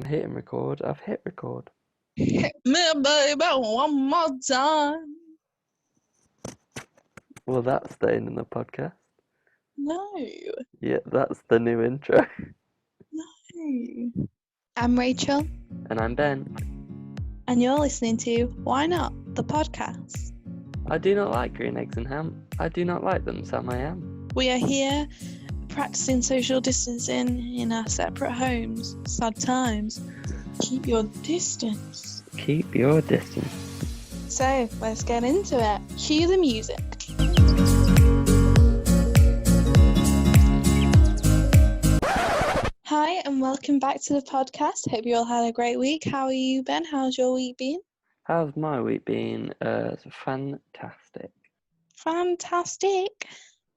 I'm hitting record. I've hit record. Hit me, baby, one more time. Well, that's staying in the podcast. No. Yeah, that's the new intro. No. I'm Rachel. And I'm Ben. And you're listening to Why Not? The podcast. I do not like green eggs and ham. I do not like them, Sam I am. We are here practicing social distancing in our separate homes. Sad times. Keep your distance. Keep your distance. So, let's get into it. Cue the music. Hi, and welcome back to the podcast. Hope you all had a great week. How are you, Ben? How's your week been? How's my week been? Fantastic. Fantastic.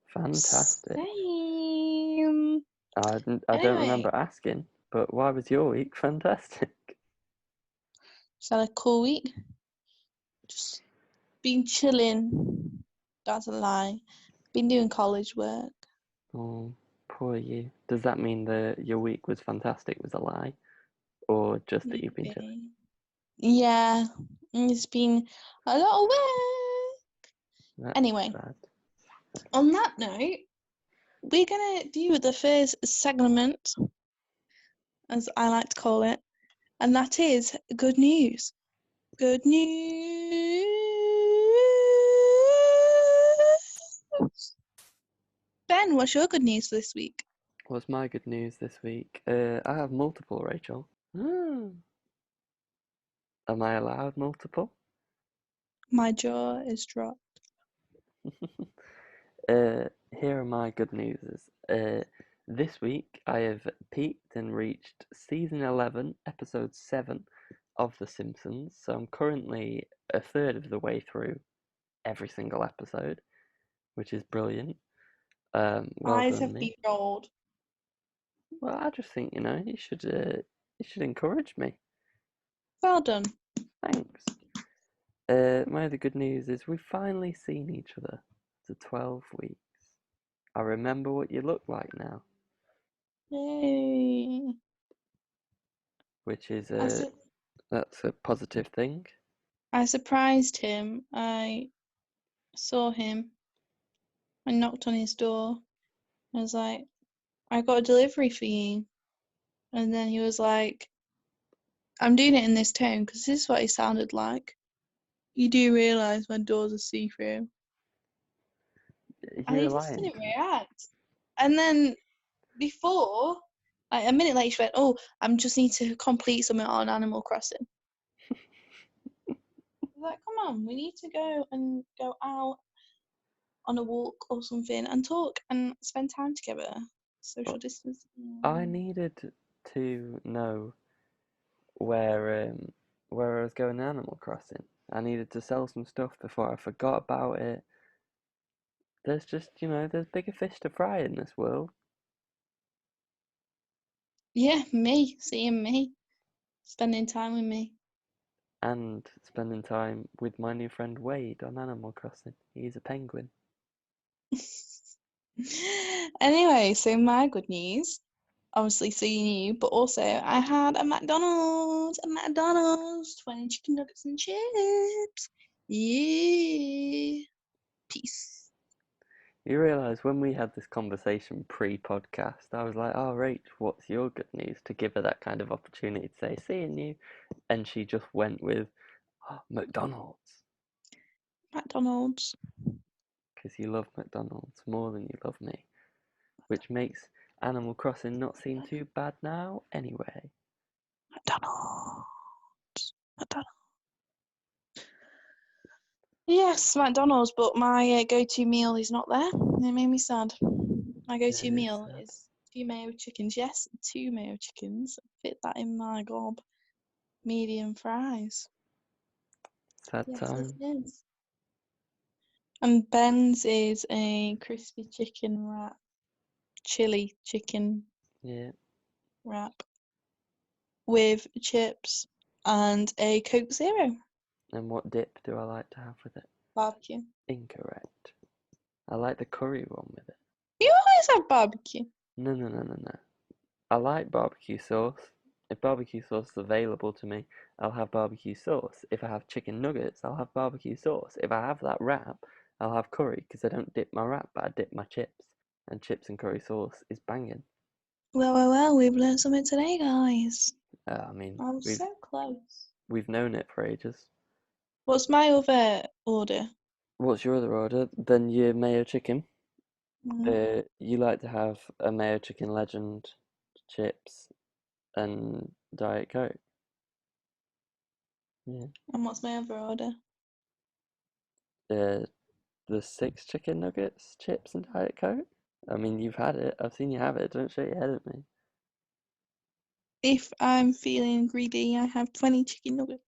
Fantastic. Same. I don't Anyway. remember asking, but why was your week fantastic? Just had a cool week. Just been chilling. That's a lie. Been doing college work. Oh, poor you. Does that mean that your week was fantastic was a lie? Or just that you've been chilling? Yeah. It's been a lot of work. That's Anyway, sad. on that note, we're going to do the first segment, as I like to call it, and that is good news. Good news. Ben, what's your good news this week? What's my good news this week? I have multiple, Rachel. Am I allowed multiple? My jaw is dropped. Here are my good newses. This week I have peaked and reached season 11, episode 7 of The Simpsons. So I'm currently a third of the way through every single episode, which is brilliant. Well Eyes done have me. been rolled. Well, I just think you should encourage me. Well done. Thanks. My other good news is we've finally seen each other after 12 weeks. I remember what you look like now. Yay. Which is that's a positive thing. I surprised him. I saw him. I knocked on his door. I was like, I got a delivery for you. And then he was like, I'm doing it in this tone because this is what he sounded like. You do realise my doors are see-through. And You're he just lying. didn't react. And then before, like a minute later, she went, oh, I just need to complete something on Animal Crossing. I was like, come on, we need to go out on a walk or something and talk and spend time together. Social distance. I needed to know where I was going Animal Crossing. I needed to sell some stuff before I forgot about it. There's just, there's bigger fish to fry in this world. Yeah, me. Seeing me. Spending time with me. And spending time with my new friend Wade on Animal Crossing. He's a penguin. Anyway, so my good news, obviously seeing you, but also I had a McDonald's, 20 chicken nuggets and chips. Yeah. Peace. You realise when we had this conversation pre-podcast, I was like, oh, Rach, what's your good news? To give her that kind of opportunity to say, seeing you. And she just went with, oh, McDonald's. McDonald's. Because you love McDonald's more than you love me. Which makes Animal Crossing not seem too bad now, anyway. McDonald's. Yes, McDonald's, but my go-to meal is not there. It made me sad. My go-to meal is 2 mayo chickens. Yes, 2 mayo chickens. Fit that in my gob. Medium fries. Sad Yes, time. it is. And Ben's is a crispy chicken wrap. Chili chicken wrap. With chips and a Coke Zero. And what dip do I like to have with it? Barbecue. Incorrect. I like the curry one with it. You always have barbecue. No. I like barbecue sauce. If barbecue sauce is available to me, I'll have barbecue sauce. If I have chicken nuggets, I'll have barbecue sauce. If I have that wrap, I'll have curry because I don't dip my wrap, but I dip my chips. And chips and curry sauce is banging. Well, we've learned something today, guys. I mean, I'm we've so close. we've known it for ages. What's my other order? What's your other order? Then your mayo chicken. Mm. You like to have a mayo chicken legend, chips, and Diet Coke. Yeah. And what's my other order? Uh, the 6 chicken nuggets, chips, and Diet Coke. I mean, you've had it. I've seen you have it. Don't shake your head at me. If I'm feeling greedy, I have 20 chicken nuggets.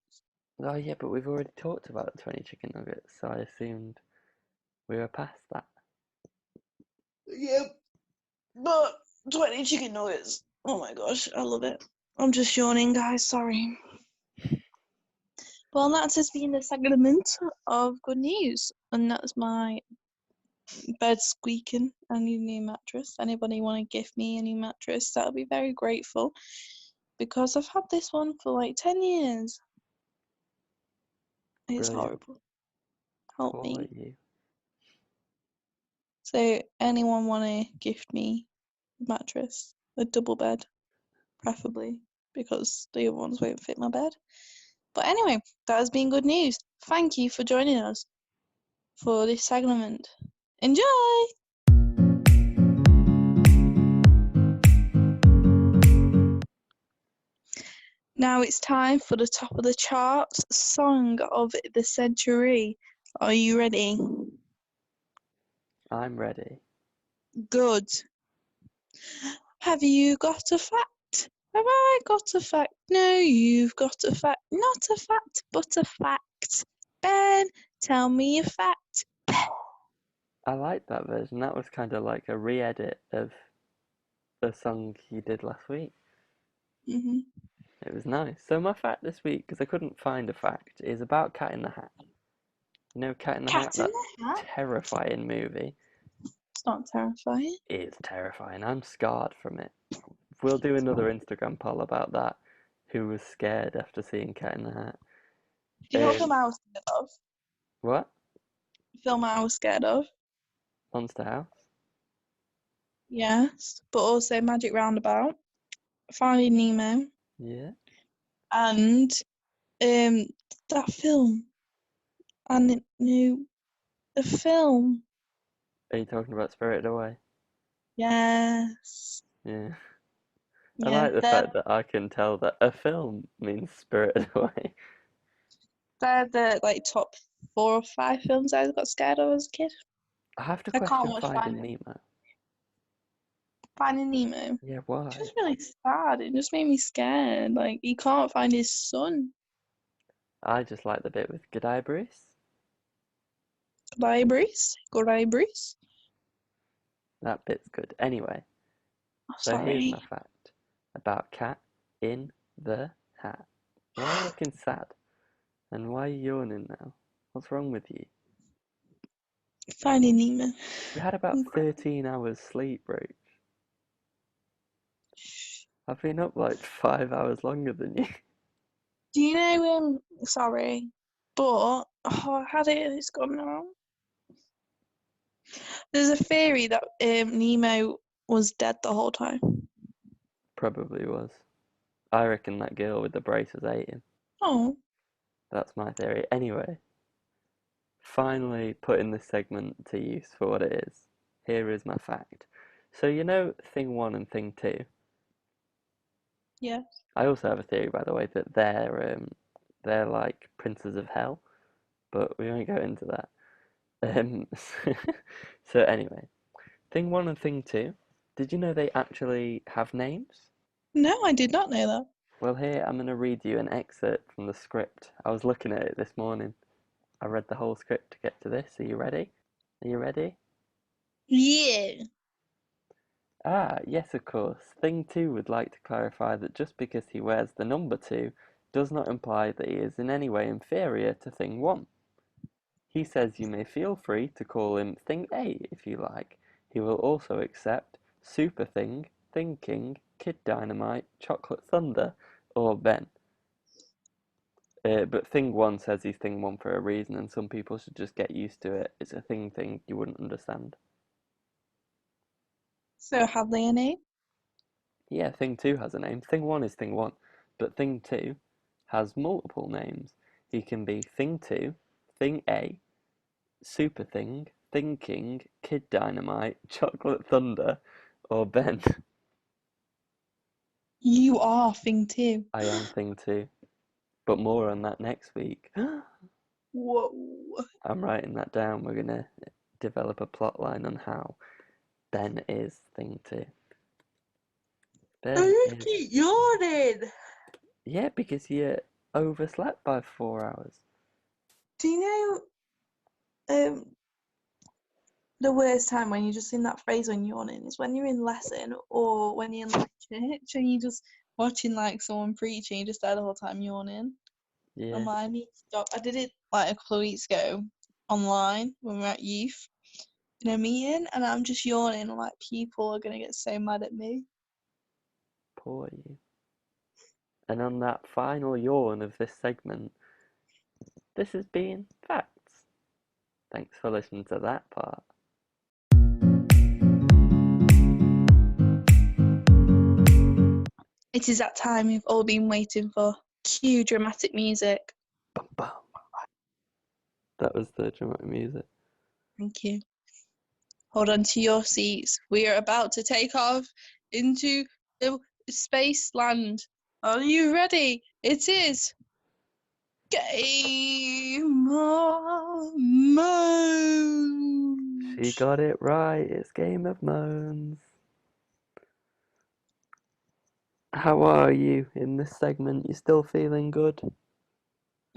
Oh yeah, but we've already talked about 20 chicken nuggets, so I assumed we were past that. Yep. But 20 chicken nuggets. Oh my gosh, I love it. I'm just yawning, guys. Sorry. Well, that's just been the segment of good news. And that's my bed squeaking. I need a new mattress. Anybody want to gift me a new mattress? That'll be very grateful. Because I've had this one for like 10 years. It's Brilliant. horrible. Help Poor me. you. So, anyone want to gift me a mattress? A double bed, preferably. Because the other ones won't fit my bed. But anyway, that has been good news. Thank you for joining us for this segment. Enjoy! Now it's time for the top of the charts song of the century. Are you ready? I'm ready. Good. Have you got a fact? Have I got a fact? No, you've got a fact. Not a fact, but a fact. Ben, tell me a fact. I like that version. That was kind of like a re-edit of the song you did last week. Mm-hmm. It was nice. So my fact this week, because I couldn't find a fact, is about Cat in the Hat. You know Cat in the Hat, Cat in that the Hat? terrifying movie. It's not terrifying. It's terrifying. I'm scarred from it. We'll do another Instagram poll about that. Who was scared after seeing Cat in the Hat? Do you know what film I was scared of? What? Film I was scared of? Monster House? Yes, but also Magic Roundabout, Finding Nemo, Yeah. and um that film. And no, the film. Are you talking about Spirited Away? Yes. Yeah. I Yeah, like the fact that I can tell that a film means Spirited Away. they're the like top 4 or 5 films I got scared of as a kid. I have to I can't question watch Finding Nemo. Finding Nemo. Yeah, It's why? just really sad. It just made me scared. Like he can't find his son. I just like the bit with G'day Bruce. Goodbye, Bruce. Goodbye, Bruce. That bit's good. Anyway, Oh, so here's sorry. my fact about Cat in the Hat. Why are you looking sad? And why are you yawning now? What's wrong with you? Finding Nemo. You had about 13 hours sleep, Roach. I've been up like 5 hours longer than you. Do you know? Sorry, but I had it. It's gone now. There's a theory that Nemo was dead the whole time. Probably was. I reckon that girl with the braces ate him. Oh, That's my theory. Anyway, finally putting this segment to use for what it is. Here is my fact. So you know thing one and thing two. yeah. I also have a theory, by the way, that they're like princes of hell, but we won't go into that. Um, so anyway, thing one and thing two. Did you know they actually have names? No, I did not know that. Well, here I'm going to read you an excerpt from the script. I was looking at it this morning. I read the whole script to get to this. Are you ready? Are you ready? Yeah. Ah, yes, of course. Thing 2 would like to clarify that just because he wears the number 2 does not imply that he is in any way inferior to Thing 1. He says you may feel free to call him Thing A if you like. He will also accept Super Thing, Thing King, Kid Dynamite, Chocolate Thunder, or Ben. But thing one says he's thing one for a reason, and some people should just get used to it. It's a thing you wouldn't understand. So have they a name? Yeah, thing two has a name. Thing one is thing one, but thing two has multiple names. He can be thing two, thing A, super thing, thing king, kid dynamite, chocolate thunder, or Ben. You are thing two. I am thing two, but more on that next week. Whoa. I'm writing that down. We're gonna develop a plot line on how Ben is thing two. I Ben just is, keep yawning. yeah, because you overslept by 4 hours. Do you know the worst time when you're just in that phase when you're yawning is when you're in lesson or when you're in like church and you're just watching like someone preaching, you just there the whole time yawning. Yeah, And I need to stop. I did it like a couple of weeks ago online when we were at youth in a meeting, and I'm just yawning. And like people are gonna get so mad at me. poor you. And on that final yawn of this segment, this has been Facts. Thanks for listening to that part. It is that time you've all been waiting for. Cue dramatic music. Bum, bum. That was the dramatic music. Thank you. Hold on to your seats. We are about to take off into the space land. Are you ready? It is Game of She Moans. got it right. It's Game of Moans. How are you in this segment? You still feeling good?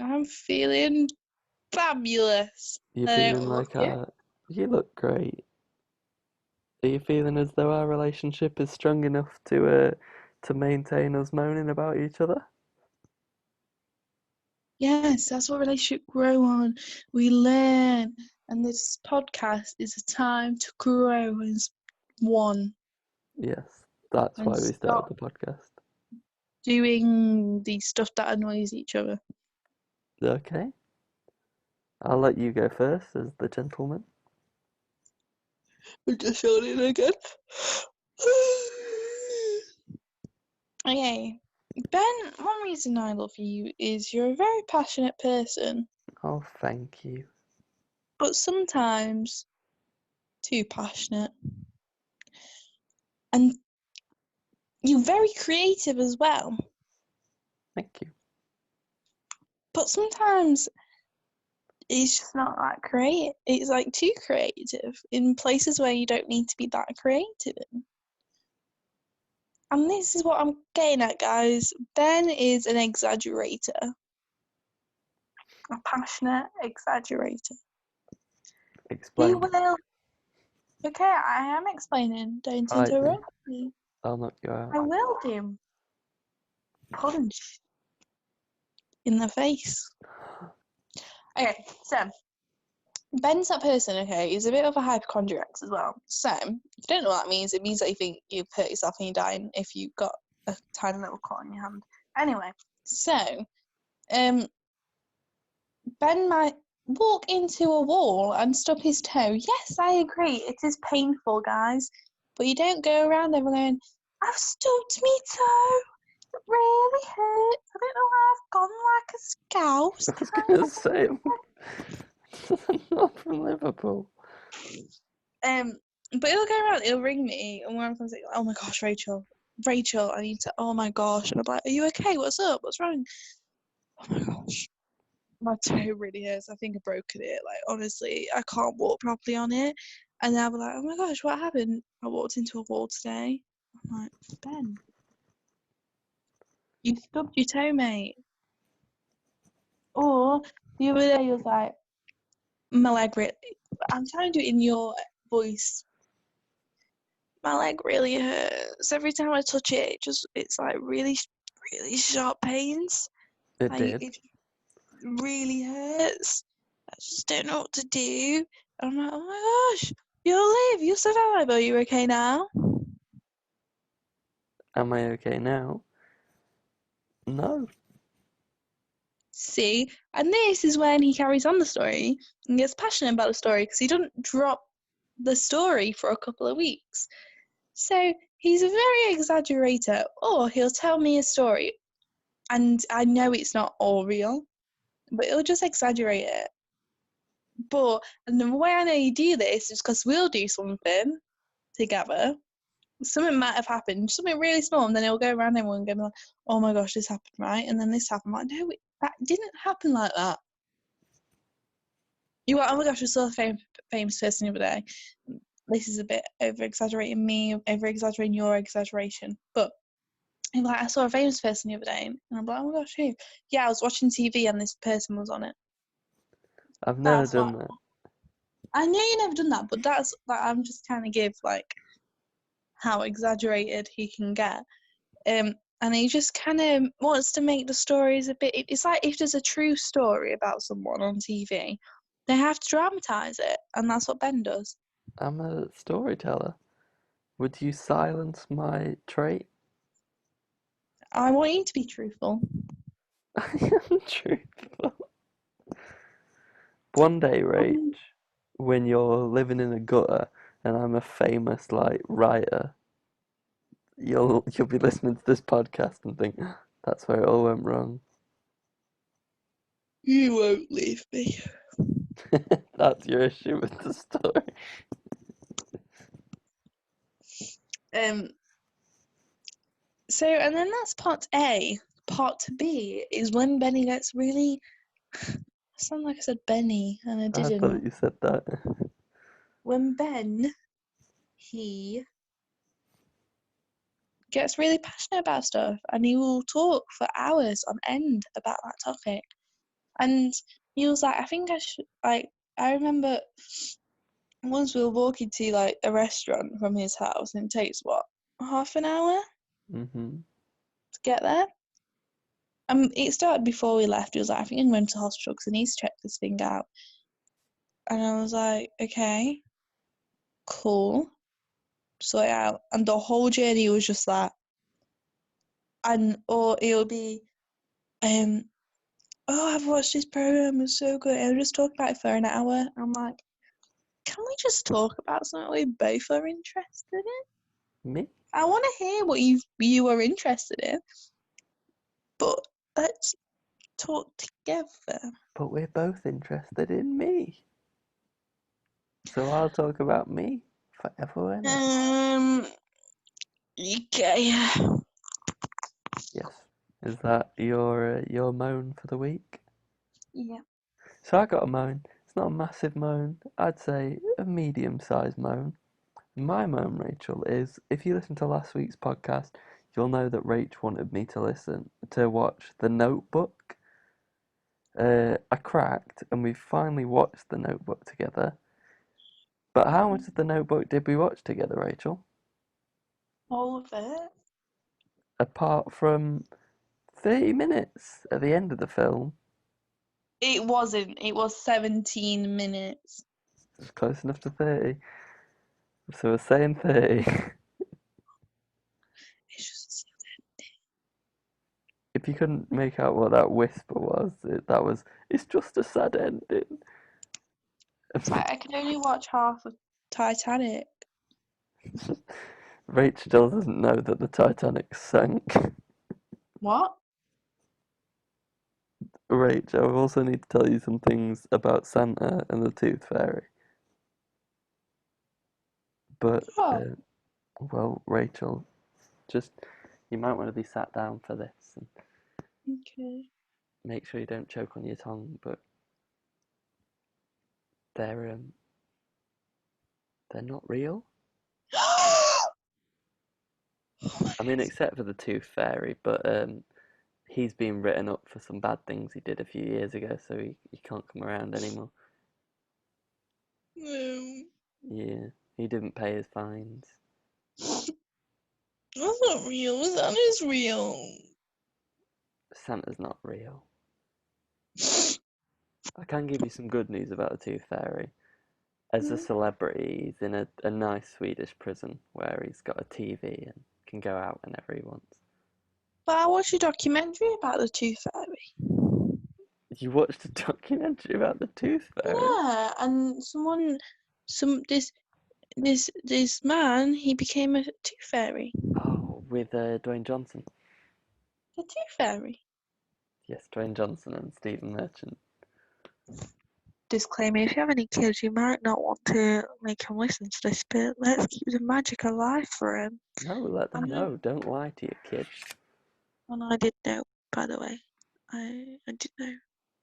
I'm feeling fabulous. You I feeling don't look like it. you look great. Are you feeling as though our relationship is strong enough to maintain us moaning about each other? Yes, that's what relationships grow on. We learn, and this podcast is a time to grow as one Yes, that's and why we started stop the podcast. doing the stuff that annoys each other. Okay, I'll let you go first as the gentleman. I just yawning again. Okay, Ben, one reason I love you is you're a very passionate person, Oh, thank you. but sometimes too passionate. And you're very creative as well, Thank you. but sometimes it's just not that creative. It's like too creative in places where you don't need to be that creative in. And this is what I'm getting at, guys. Ben is an exaggerator, a passionate exaggerator. He Explain. will. Okay, I am explaining. Don't Fight me. interrupt me. I'll knock you I out. will do. Punch in the face. Okay, so Ben's that person, okay, he's a bit of a hypochondriac as well. So, if you don't know what that means, it means that you think you've hurt yourself and you're dying if you've got a tiny little cut on your hand. Anyway, so, um, Ben might walk into a wall and stub his toe. Yes, I agree, it is painful, guys. But you don't go around everyone going, I've stubbed me toe. It really hurts. I don't know why I've gone like a scouse. I was Can I gonna say, not from Liverpool. But he'll go around, he'll ring me, and when I'm like, oh my gosh, Rachel, I need to, oh my gosh. And I'm like, are you okay? What's up? What's wrong? Oh my gosh. My toe really hurts. I think I've broken it. Like, honestly, I can't walk properly on it. And then I'll be like, oh my gosh, what happened? I walked into a wall today. I'm like, Ben, you stubbed your toe, mate. Or the other day, he was like, my leg really, I'm trying to do it in your voice. My leg really hurts. Every time I touch it, it's like really, really sharp pains. It Like did. it really hurts. I just don't know what to do. And I'm like, oh my gosh, you'll live, you'll survive. Are you okay now? Am I okay now? No. See? And this is when he carries on the story and gets passionate about the story because he doesn't drop the story for a couple of weeks. So he's a very exaggerator, or he'll tell me a story and I know it's not all real, but he'll just exaggerate it. And the way I know you do this is because we'll do something together. Something might have happened, something really small, and then he'll go around everyone and go like, "Oh my gosh, this happened, right?" And then this happened. I'm like, no, that didn't happen like that. You are, oh my gosh, I saw a famous person the other day. This is a bit over exaggerating me, over exaggerating your exaggeration, but like I saw a famous person the other day, and I'm like, oh my gosh, who? Yeah, I was watching TV and this person was on it. I've never That's what done that. I know you never done that, but that's like I'm just trying to give like how exaggerated he can get. And he just kind of wants to make the stories a bit. It's like if there's a true story about someone on TV, they have to dramatize it, and that's what Ben does. I'm a storyteller. Would you silence my trait? I want you to be truthful. I am truthful. One day, Rach, Um, when you're living in a gutter and I'm a famous like writer, you'll be listening to this podcast and think that's where it all went wrong. you won't leave me. That's your issue with the story. Um. So, and then that's part A. Part B is when Benny gets really. I sound like I said Benny, and I I thought didn't. you said that. When Ben, he gets really passionate about stuff, and he will talk for hours on end about that topic. And he was like, I think I should like. I remember once we were walking to like a restaurant from his house, and it takes what, half an hour Mhm. to get there. It started before we left. He was like, I think I'm going to the hospital because I need to check this thing out. And I was like, okay, cool, sort it out. And the whole journey was just that. Or it'll be, um, oh, I've watched this program, it's so good. I'll just talk about it for an hour. I'm like, can we just talk about something we both are interested in? Me? I want to hear what you are interested in, but let's talk together. But we're both interested in me. So I'll talk about me forever and ever. Um, okay. Yes. Is that your moan for the week? Yeah. So I got a moan. It's not a massive moan. I'd say a medium-sized moan. My moan, Rachel, is if you listen to last week's podcast, you'll know that Rach wanted me to watch The Notebook. I cracked, and we finally watched The Notebook together. But how much of The Notebook did we watch together, Rachel? All of it. Apart from 30 minutes at the end of the film. It wasn't. It was 17 minutes. It's close enough to 30. So we're saying 30. It's just. If you couldn't make out what that whisper was, it's just a sad ending. It's like I could only watch half of Titanic. Rach still doesn't know that the Titanic sank. What? Rach, I also need to tell you some things about Santa and the Tooth Fairy. But, Oh, uh, well, Rachel, just you might want to be sat down for this and okay. make sure you don't choke on your tongue. But they're um, they're not real. I mean, except for the Tooth Fairy, but he's been written up for some bad things he did a few years ago, so he can't come around anymore. No, Yeah, he didn't pay his fines. that's not real. That is real. Santa's not real. I can give you some good news about the Tooth Fairy. As a celebrity, he's in a nice Swedish prison where he's got a TV and can go out whenever he wants. But I watched a documentary about the Tooth Fairy. You watched a documentary about the Tooth Fairy? Yeah, and this man, he became a Tooth Fairy. Oh, with Dwayne Johnson. A Tooth Fairy. Yes, Dwayne Johnson and Stephen Merchant. Disclaimer: if you have any kids, you might not want to make them listen to this, but let's keep the magic alive for him. No, let them know. Don't lie to your kids. And I did know, by the way. I did know.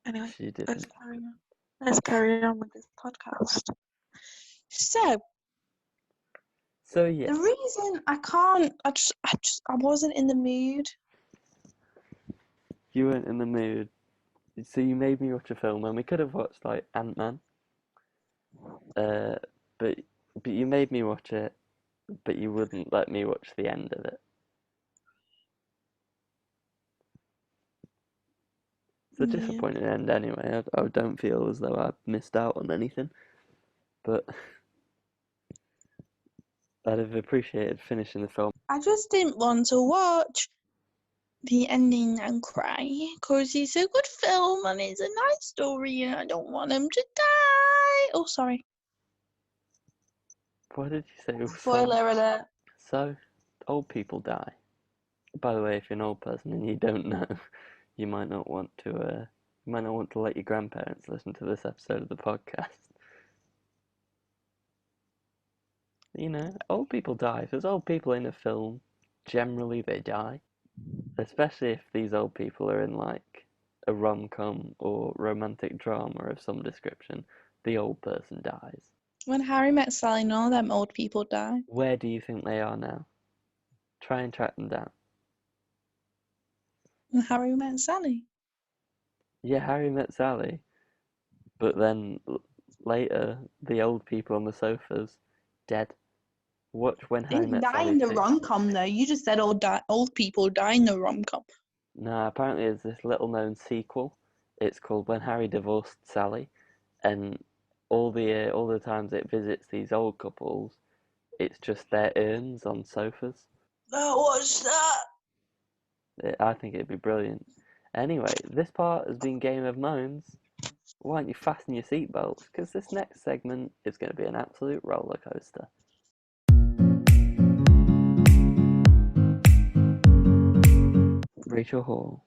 Anyway, She didn't. let's carry on. Let's carry on with this podcast. So yeah. The reason I can't, I wasn't in the mood. You weren't in the mood. So you made me watch a film, and we could have watched like Ant-Man. But you made me watch it, but you wouldn't let me watch the end of it. It's a disappointing end anyway. I don't feel as though I missed out on anything, but I'd have appreciated finishing the film. I just didn't want to watch the ending and cry because it's a good film and it's a nice story and I don't want him to die. Oh, sorry. Why did you say it was Spoiler alert. So, old people die. By the way, if you're an old person and you don't know, you might not want to. You might not want to let your grandparents listen to this episode of the podcast. You know, old people die. If there's old people in a film, generally they die. Especially if these old people are in like a rom-com or romantic drama of some description, the old person dies. When Harry Met Sally, none of them old people die. Where do you think they are now? Try and track them down. When Harry Met Sally. Yeah, Harry Met Sally. But then later, the old people on the sofas, dead. Watch When They Harry didn't Met die Sally in the 2. rom-com though. You just said old people die in the rom-com. No, apparently there's this little known sequel. It's called When Harry Divorced Sally, and all the times it visits these old couples, it's just their urns on sofas. Oh, what's that? I think it'd be brilliant. Anyway, this part has been Game of Moans. Why don't you fasten your seatbelts? Because this next segment is going to be an absolute roller coaster. Rachel Hall,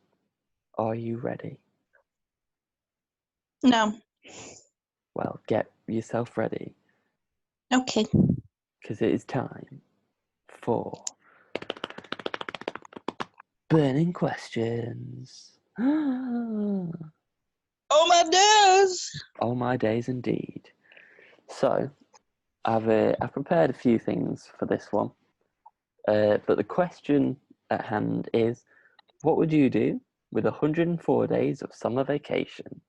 are you ready? No. Well, get yourself ready, Okay. because it is time for burning questions. Oh my days! Oh my days indeed. So, I've prepared a few things for this one, but the question at hand is, what would you do with 104 days of summer vacation?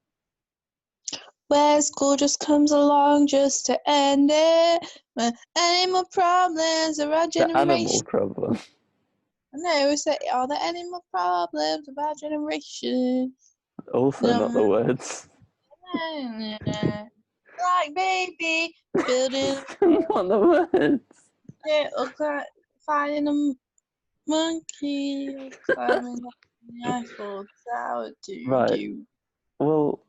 Where school just comes along just to end it. When animal problems are our The animal generation. problem. No, it's all the animal problems of our generation. Also, not the words. Like baby, building Not the words. it, or finding a monkey, or climbing up the Eiffel Tower to Right. do. Well,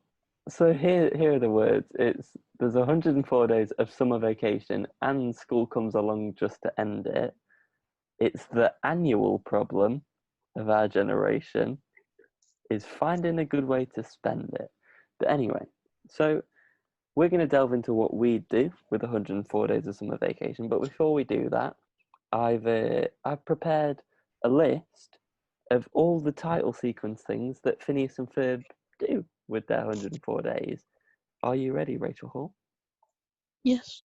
so here are the words. There's 104 days of summer vacation, and school comes along just to end it. It's the annual problem of our generation is finding a good way to spend it. But anyway, so we're going to delve into what we do with 104 days of summer vacation. But before we do that, I've prepared a list of all the title sequence things that Phineas and Ferb do with their 104 days. Are you ready, Rachel Hall? Yes,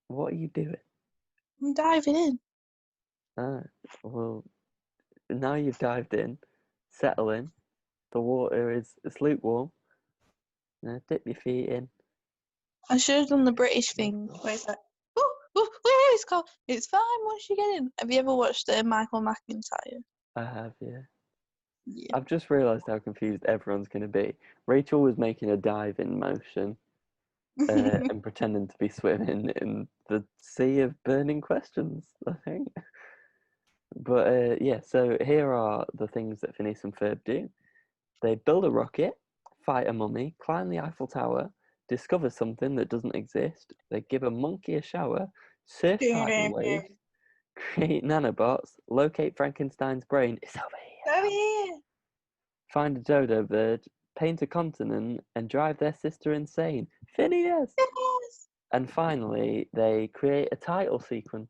What are you doing? I'm diving in. Well, now you've dived in, settle in. The water is lukewarm. Dip your feet in. I should have done the British thing where it's like, oh, it's cold. It's fine once you get in. Have you ever watched Michael McIntyre? I have, yeah. Yeah. I've just realised how confused everyone's going to be. Rachel was making a dive in motion and pretending to be swimming in the sea of burning questions, I think. But yeah, so here are the things that Phineas and Ferb do. They build a rocket, fight a mummy, climb the Eiffel Tower, discover something that doesn't exist. They give a monkey a shower, surf tidal waves, create nanobots, locate Frankenstein's brain. It's over here. Over here. Find a dodo bird, paint a continent, and drive their sister insane. Phineas! Yes. And finally, they create a title sequence.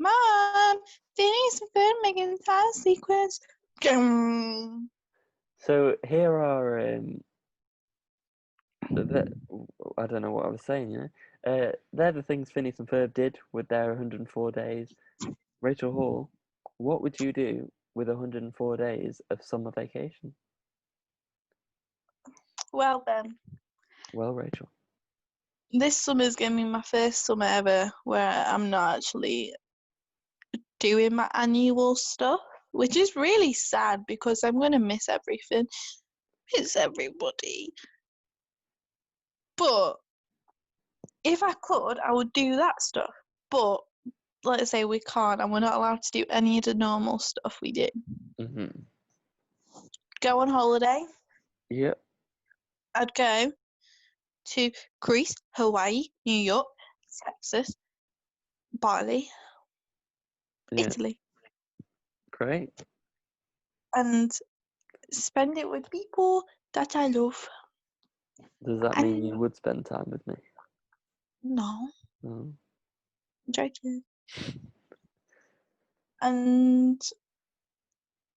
Mom, Phineas and Ferb making the title sequence. So here are I don't know what I was saying. They're the things Phineas and Ferb did with their 104 days. Rachel Hall, what would you do with 104 days of summer vacation? Well then, Well, Rachel. this summer's gonna be my first summer ever where I'm not actually doing my annual stuff, which is really sad because I'm gonna miss everything, miss everybody. But if I could, I would do that stuff. But let's say we can't and we're not allowed to do any of the normal stuff we do. Mm-hmm. Go on holiday. Yep. I'd go to Greece, Hawaii, New York, Texas, Bali, Yeah. Italy, Great. and spend it with people that I love. Does that mean And you would spend time with me? no, Oh. I'm joking. And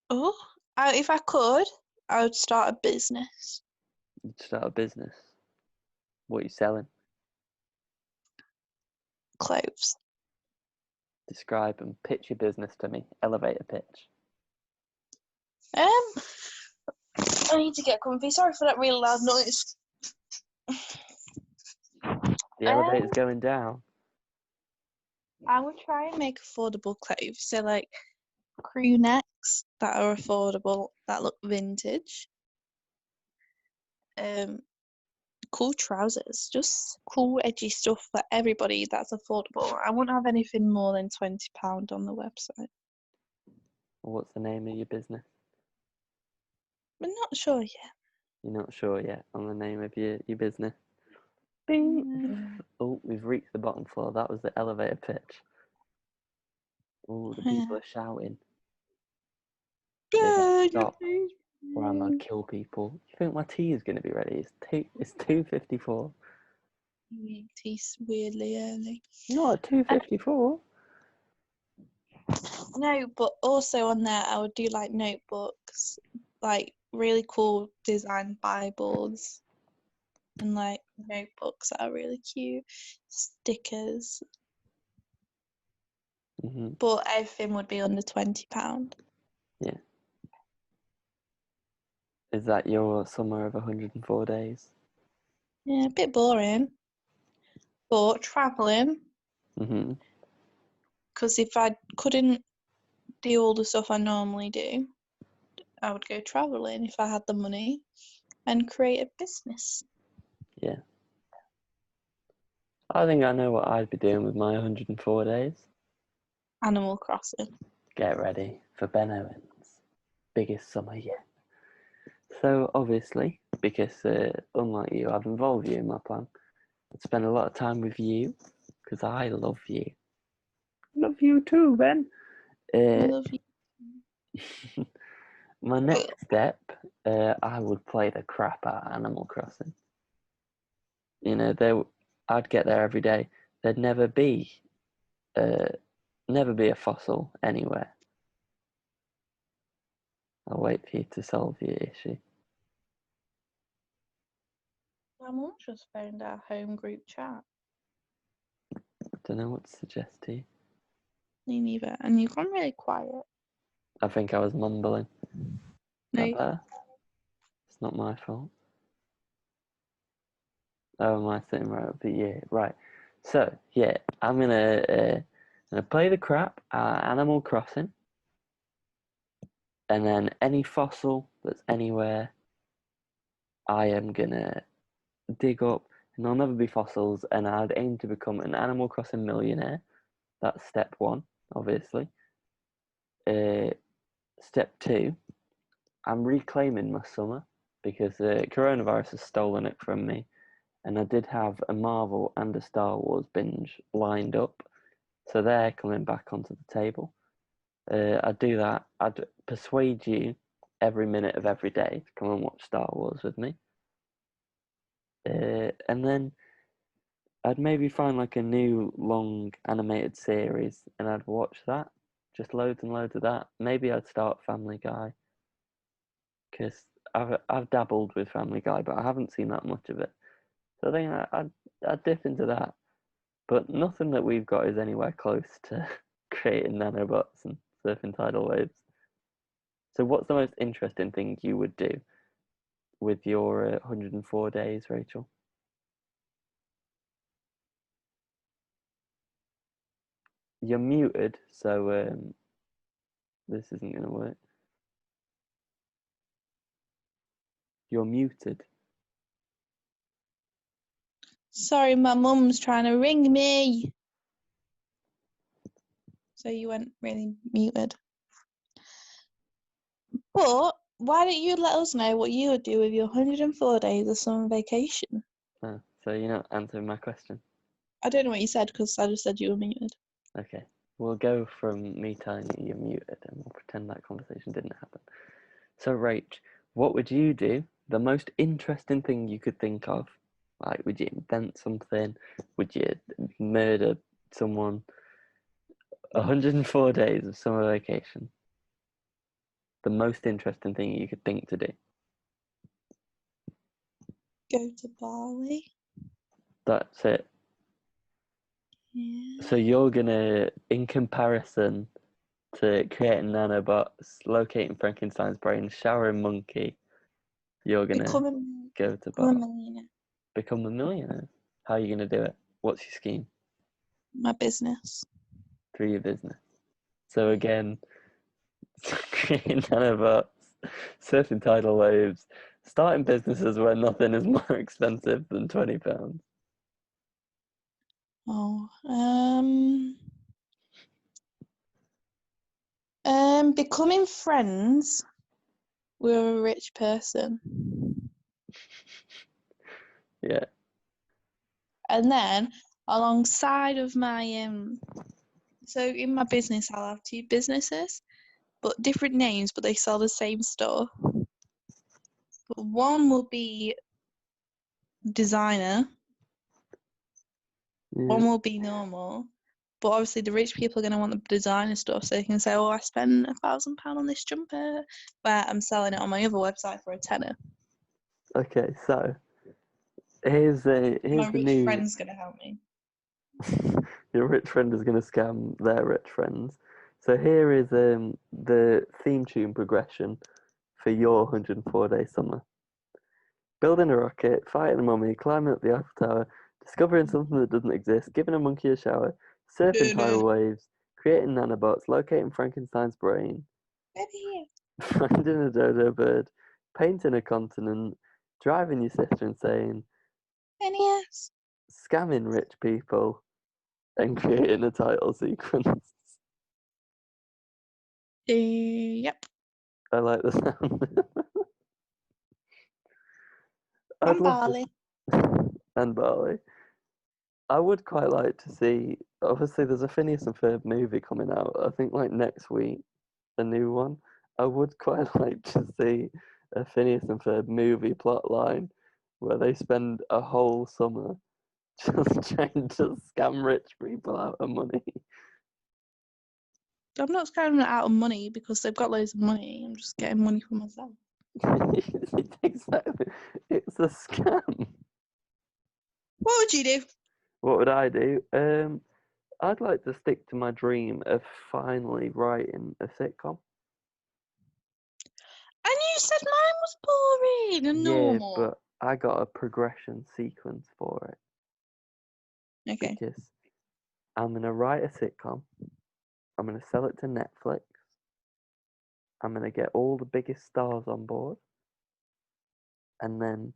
if I could, I would start a business. You'd start a business. What are you selling? Clothes. Describe and pitch your business to me. Elevator pitch. Um, I need to get comfy. Sorry for that really loud noise. The Um, elevator's going down. I would try and make affordable clothes. So like crew necks that are affordable, that look vintage. Cool trousers, just cool edgy stuff for everybody that's affordable. I wouldn't have anything more than £20 on the website. What's the name of your business? I'm not sure yet. You're not sure yet on the name of your business? Bing! Oh, we've reached the bottom floor. That was the elevator pitch. Oh, the people are shouting. They better stop or I'm gonna kill people. You think my tea is gonna be ready? It's 2:54. Teeth weirdly early. Not at 2:54. No, but also on there, I would do like notebooks, like really cool design Bibles, and like notebooks that are really cute, stickers. Mm-hmm. But everything would be under £20. Yeah. Is that your summer of 104 days? Yeah, a bit boring, but traveling. Mm-hmm. Because if I couldn't do all the stuff I normally do, I would go traveling if I had the money and create a business. Yeah. I think I know what I'd be doing with my 104 days. Animal Crossing. Get ready for Ben Owen's biggest summer yet. So obviously, because unlike you, I've involved you in my plan. I'd spend a lot of time with you because I love you. Love you too, Ben. I Uh, love you. my next step, I would play the crap out of Animal Crossing. You know, I'd get there every day. There'd uh, never be a fossil anywhere. I'll wait for you to solve your issue. My mum just found our home group chat. Don't know what to suggest to you. Me neither. And you've gone really quiet. I think I was mumbling. Is that No. better? It's not my fault. Oh, am I sitting right up at you? Right. So yeah, I'm gonna play the crap out of Animal Crossing, and then any fossil that's anywhere, I am gonna dig up, and there'll never be fossils, and I'd aim to become an Animal Crossing millionaire. That's step one. obviously. Step 2, I'm reclaiming my summer because coronavirus has stolen it from me, and I did have a Marvel and a Star Wars binge lined up, so they're coming back onto the table. I'd do that. I'd persuade you every minute of every day to come and watch Star Wars with me. And then I'd maybe find like a new long animated series and I'd watch that. Just loads and loads of that. Maybe I'd start Family Guy because I've dabbled with Family Guy, but I haven't seen that much of it. So I think I'd dip into that. But nothing that we've got is anywhere close to creating nanobots and surfing tidal waves. So what's the most interesting thing you would do with your 104 days, Rachel? You're muted, so this isn't going to work. You're muted. Sorry, my mum's trying to ring me. So you went really muted. But why don't you let us know what you would do with your 104 days of summer vacation? Oh, so you're not answering my question. I don't know what you said because I just said you were muted. Okay. We'll go from me telling you you're muted and we'll pretend that conversation didn't happen. So, Rach, what would you do? The most interesting thing you could think of? Like, would you invent something? Would you murder someone? 104 days of summer vacation. The most interesting thing you could think to do. Go to Bali. That's it. Yeah. So you're gonna, in comparison to creating nanobots, locating Frankenstein's brain, showering monkey, you're gonna go to Become a Bali. millionaire. Become a millionaire. How are you gonna do it? What's your scheme? My business. Through your business. So again, creating nanobots, surfing tidal waves, starting businesses where nothing is more expensive than £20. Oh, becoming friends with a rich person, Yeah. and then alongside of my so in my business I'll have two businesses, but different names, but they sell the same stuff. But one will be designer, Yeah. one will be normal. But obviously, the rich people are going to want the designer stuff, so they can say, "Oh, I spent £1,000 on this jumper," but I'm selling it on my other website for a tenner. Okay, so here's My the rich new. friend's going to help me. Your rich friend is going to scam their rich friends. So here is the theme tune progression for your 104-day summer. Building a rocket, fighting a mummy, climbing up the Eiffel Tower, discovering something that doesn't exist, giving a monkey a shower, surfing tidal waves, creating nanobots, locating Frankenstein's brain, finding a dodo bird, painting a continent, driving your sister insane, NES. scamming rich people, and creating a title sequence. Yep. I like the sound. I'd From love to. Bali. And Bali. I would quite like to see. Obviously, there's a Phineas and Ferb movie coming out. I think like next week, a new one. I would quite like to see a Phineas and Ferb movie plot line where they spend a whole summer just trying to scam rich people out of money. I'm not scamming out of money because they've got loads of money. I'm just getting money for myself. Exactly. It's a scam. What would you do? What would I do? I'd like to stick to my dream of finally writing a sitcom. And you said mine was boring and Yeah, normal. but I got a progression sequence for it Okay. because I'm gonna write a sitcom. I'm gonna sell it to Netflix. I'm gonna get all the biggest stars on board, and then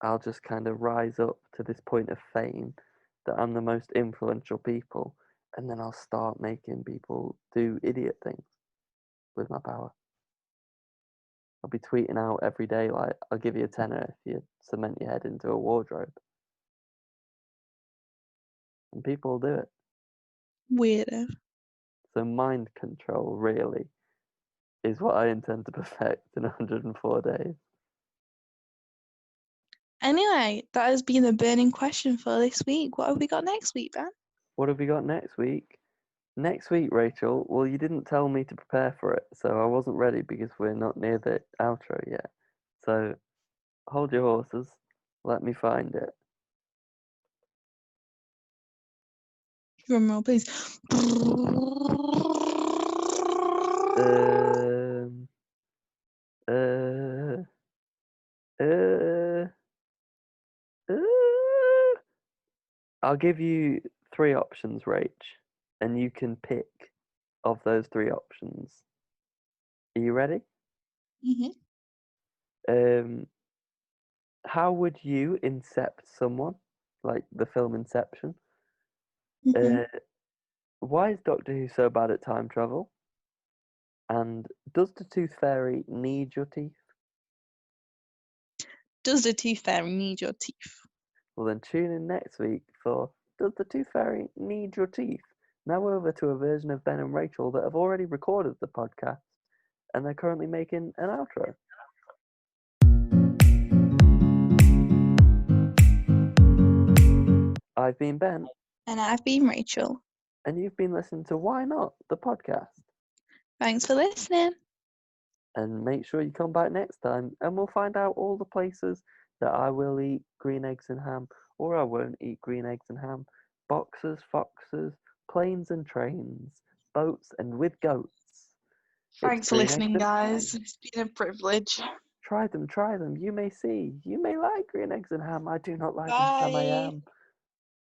I'll just kind of rise up to this point of fame that I'm the most influential people, and then I'll start making people do idiot things with my power. I'll be tweeting out every day like, I'll give you a tenner if you cement your head into a wardrobe. And people will do it. Weirdo. So mind control really is what I intend to perfect in 104 days. Anyway, that has been the burning question for this week. What have we got next week, Ben? What have we got next week? Next week, Rachel, well, you didn't tell me to prepare for it, so I wasn't ready because we're not near the outro yet. So hold your horses. Let me find it. Drum roll, please. Um, uh, uh, uh. I'll give you three options, Rach, and you can pick of those three options. Are you ready? Mm-hmm. How would you incept someone, like the film Inception? Mm-hmm. Why is Doctor Who so bad at time travel? And does the Tooth Fairy need your teeth? Does the tooth fairy need your teeth? Well, then tune in next week for Does the Tooth Fairy Need Your Teeth? Now over to a version of Ben and Rachel that have already recorded the podcast and they're currently making an outro. I've been Ben. And I've been Rachel. And you've been listening to Why Not, the podcast. Thanks for listening. And make sure you come back next time and we'll find out all the places that I will eat green eggs and ham or I won't eat green eggs and ham. Boxers, foxes, planes and trains, boats and with goats. Thanks for listening, guys. It's been a privilege. Try them, try them. You may see. You may like green eggs and ham. I do not like them, Sam I Bye. am.